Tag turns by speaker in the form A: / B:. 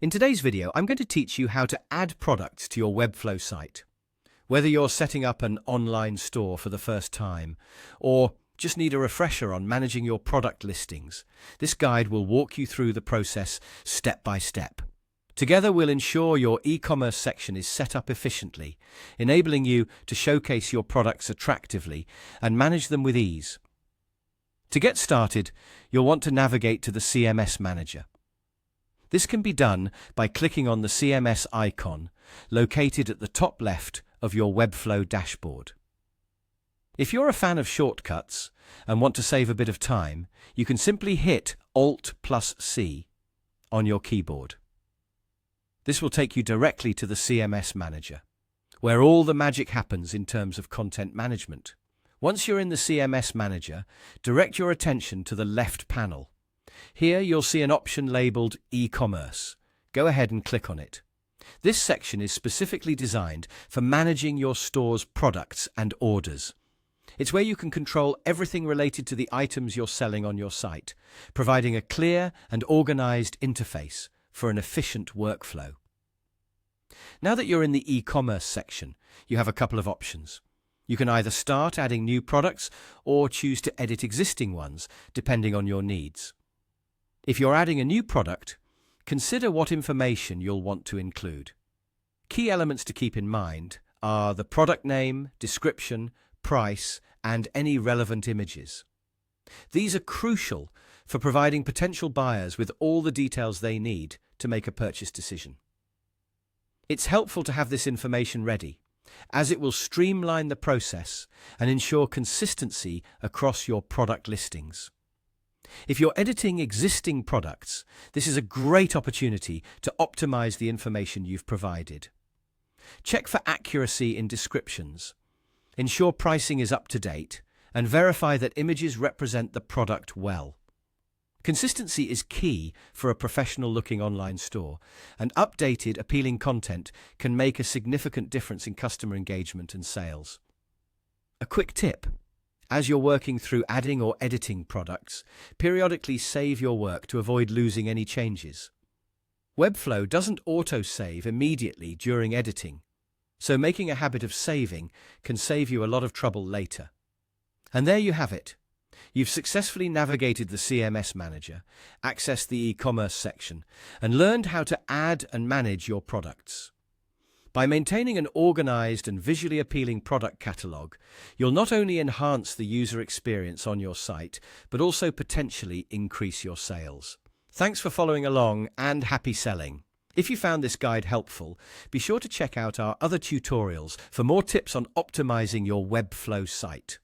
A: In today's video, I'm going to teach you how to add products to your Webflow site. Whether you're setting up an online store for the first time or just need a refresher on managing your product listings, this guide will walk you through the process step by step. Together, we'll ensure your e-commerce section is set up efficiently, enabling you to showcase your products attractively and manage them with ease. To get started, you'll want to navigate to the CMS Manager. This can be done by clicking on the CMS icon located at the top left of your Webflow dashboard. If you're a fan of shortcuts and want to save a bit of time, you can simply hit Alt+C on your keyboard. This will take you directly to the CMS Manager, where all the magic happens in terms of content management. Once you're in the CMS Manager, direct your attention to the left panel. Here you'll see an option labeled Ecommerce. Go ahead and click on it. This section is specifically designed for managing your store's products and orders. It's where you can control everything related to the items you're selling on your site, providing a clear and organized interface for an efficient workflow. Now that you're in the e-commerce section, you have a couple of options. You can either start adding new products or choose to edit existing ones, depending on your needs. If you're adding a new product, consider what information you'll want to include. Key elements to keep in mind are the product name, description, price, and any relevant images. These are crucial for providing potential buyers with all the details they need to make a purchase decision. It's helpful to have this information ready, as it will streamline the process and ensure consistency across your product listings. If you're editing existing products, this is a great opportunity to optimize the information you've provided. Check for accuracy in descriptions. Ensure pricing is up to date, and verify that images represent the product well. Consistency is key for a professional-looking online store, and updated, appealing content can make a significant difference in customer engagement and sales. A quick tip: as you're working through adding or editing products, periodically save your work to avoid losing any changes. Webflow doesn't auto-save immediately during editing, so making a habit of saving can save you a lot of trouble later. And there you have it. You've successfully navigated the CMS Manager, accessed the e-commerce section, and learned how to add and manage your products. By maintaining an organized and visually appealing product catalog, you'll not only enhance the user experience on your site, but also potentially increase your sales. Thanks for following along, and happy selling! If you found this guide helpful, be sure to check out our other tutorials for more tips on optimizing your Webflow site.